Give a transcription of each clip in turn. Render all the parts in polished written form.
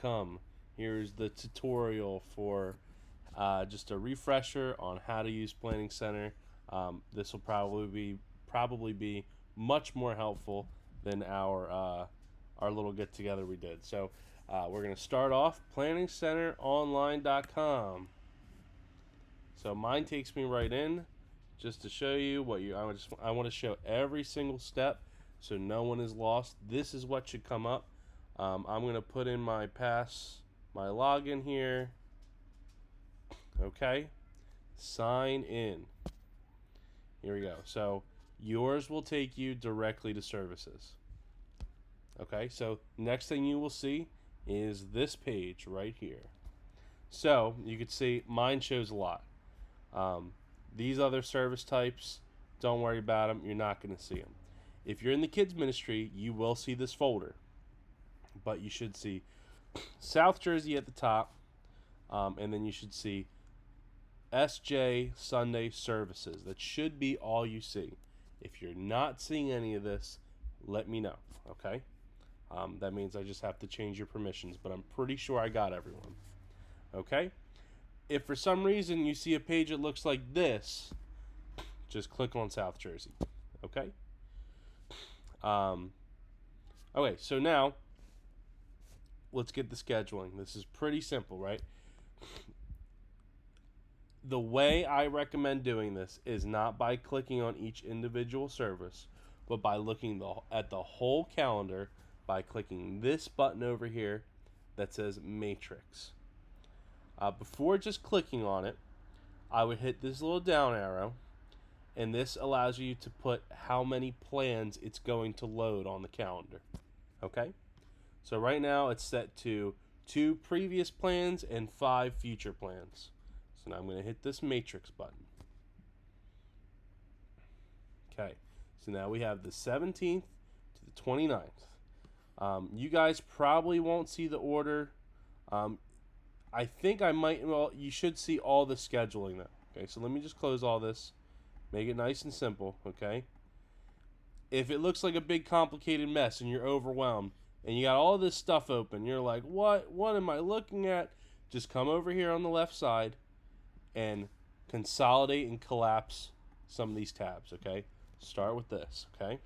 welcome. Here's the tutorial for just a refresher on how to use Planning Center. This will probably be much more helpful than our little get together we did. So we're going to start off PlanningCenterOnline.com. So mine takes me right in just to show you what I want to show every single step so no one is lost. This is what should come up. I'm going to put in my login here. Okay. Sign in. Here we go. So yours will take you directly to services. Okay. So next thing you will see is this page right here. So you can see mine shows a lot. These other service types, don't worry about them. You're not going to see them. If you're in the kids ministry, you will see this folder. But you should see South Jersey at the top, and then you should see SJ Sunday Services. That should be all you see. If you're not seeing any of this, let me know, okay? That means I just have to change your permissions, but I'm pretty sure I got everyone, okay? If for some reason you see a page that looks like this, just click on South Jersey, okay? Okay, so now let's get the scheduling. This is pretty simple, right? The way I recommend doing this is not by clicking on each individual service, but by looking at the whole calendar by clicking this button over here that says Matrix. Before just clicking on it, I would hit this little down arrow, and this allows you to put how many plans it's going to load on the calendar. Okay? So right now it's set to 2 previous plans and 5 future plans. So now I'm going to hit this matrix button. Okay, so now we have the 17th to the 29th. You guys probably won't see the order. I think I might, well, you should see all the scheduling though. Okay, so let me just close all this. Make it nice and simple, okay? If it looks like a big complicated mess and you're overwhelmed and you got all this stuff open, you're like, what am I looking at? Just come over here on the left side and consolidate and collapse some of these tabs, okay? Start with this, okay?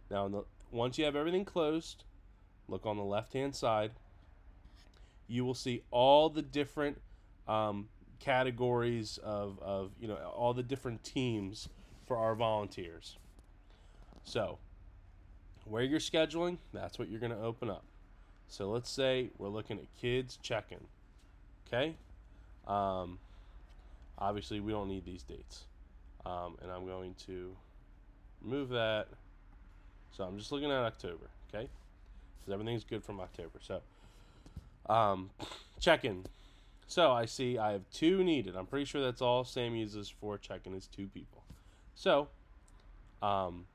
Now, once you have everything closed, look on the left-hand side. You will see all the different categories of all the different teams for our volunteers. So, where you're scheduling, that's what you're going to open up. So let's say we're looking at kids check-in. Okay? Obviously, we don't need these dates. And I'm going to remove that. So I'm just looking at October. Okay? Because everything's good from October. So, check-in. So I see I have 2 needed. I'm pretty sure that's all Sam uses for check-in is 2 people. So, I'm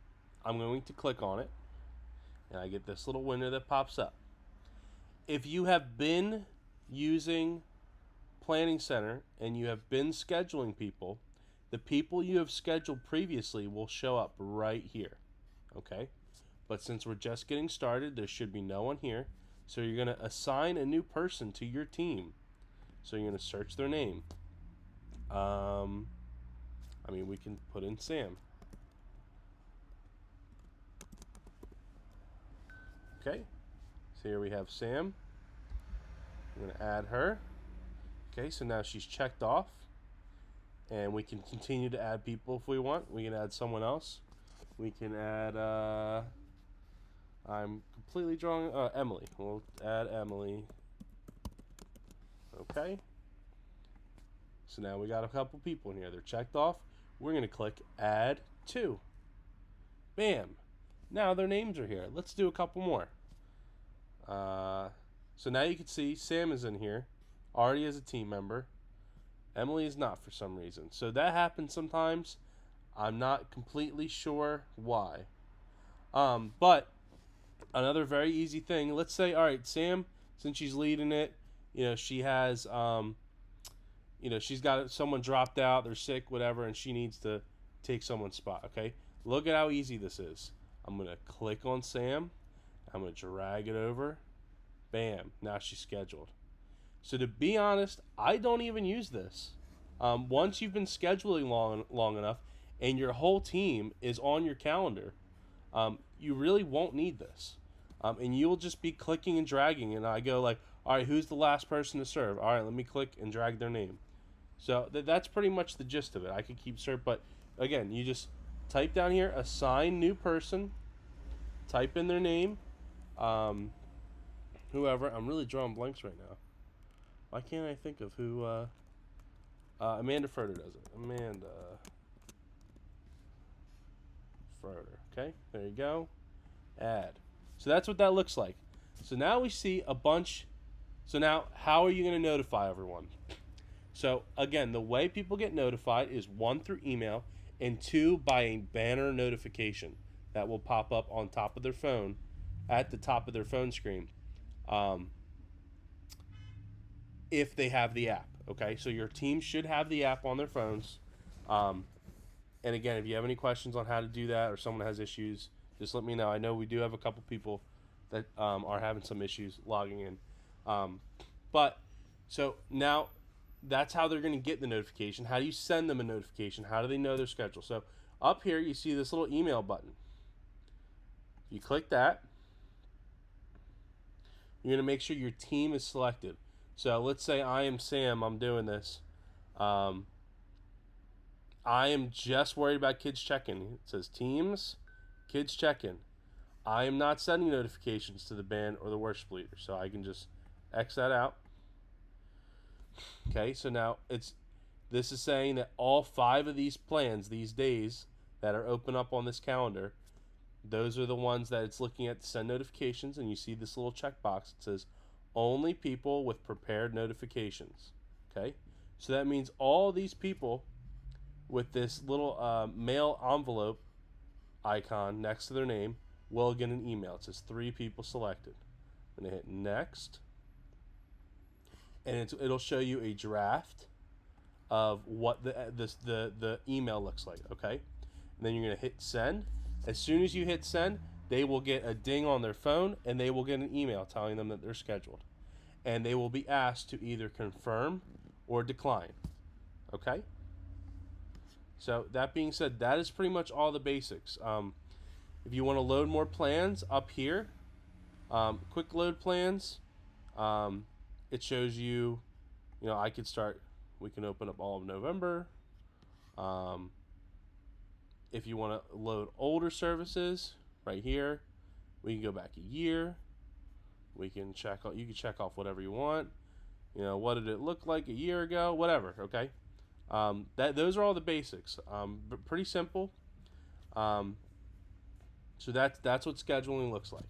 going to click on it. And I get this little window that pops up. If you have been using Planning Center and you have been scheduling people, the people you have scheduled previously will show up right here. Okay? But since we're just getting started, there should be no one here. So you're going to assign a new person to your team. So you're going to search their name. We can put in Sam. Okay, so here we have Sam. I'm going to add her. Okay, so now she's checked off. And we can continue to add people if we want. We can add someone else. We can add, I'm completely drawing, Emily. We'll add Emily. Okay. So now we got a couple people in here. They're checked off. We're going to click Add To. Bam. Now their names are here. Let's do a couple more. So now you can see Sam is in here, already as a team member. Emily is not for some reason. So that happens sometimes. I'm not completely sure why. But another very easy thing. Let's say, all right, Sam, since she's leading it, she has, she's got someone dropped out, they're sick, whatever, and she needs to take someone's spot. Okay, look at how easy this is. I'm gonna click on Sam. I'm gonna drag it over. Bam, now she's scheduled. So to be honest, I don't even use this. Once you've been scheduling long enough, and your whole team is on your calendar, you really won't need this. And you'll just be clicking and dragging. And I go like, all right, who's the last person to serve? All right, let me click and drag their name. So that's pretty much the gist of it. I could keep serve, but again, you just type down here, assign new person, type in their name, whoever. I'm really drawing blanks right now. Why can't I think of who? Amanda Furter does it. Amanda Furter. Okay, there you go. Add. So that's what that looks like. So now we see a bunch. So now, how are you going to notify everyone? So again, the way people get notified is 1, through email, and 2, by a banner notification that will pop up on top of their phone, at the top of their phone screen, if they have the app. Okay, so your team should have the app on their phones. And again, if you have any questions on how to do that, or someone has issues, just let me know. I know we do have a couple people that are having some issues logging in. But so now that's how they're going to get the notification. How do you send them a notification? How do they know their schedule? So up here, you see this little email button. You click that. You're going to make sure your team is selected. So let's say I am Sam. I'm doing this. I am just worried about kids check-in. It says teams, kids check-in. I am not sending notifications to the band or the worship leader, so I can just X that out. Okay, so now this is saying that all 5 of these plans, these days that are open up on this calendar, those are the ones that it's looking at to send notifications, and you see this little checkbox. It says only people with prepared notifications. Okay, so that means all these people with this little mail envelope icon next to their name will get an email. It says 3 people selected. I'm gonna hit next, and it'll show you a draft of what the email looks like. Okay, and then you're gonna hit send. As soon as you hit send, they will get a ding on their phone, and they will get an email telling them that they're scheduled, and they will be asked to either confirm or decline. Okay. So that being said, that is pretty much all the basics. If you want to load more plans, up here, quick load plans, it shows you, I could start, we can open up all of November. If you want to load older services, right here, we can go back a year. We can you can check off whatever you want. What did it look like a year ago? Whatever, okay? Those are all the basics. But pretty simple. So that's what scheduling looks like.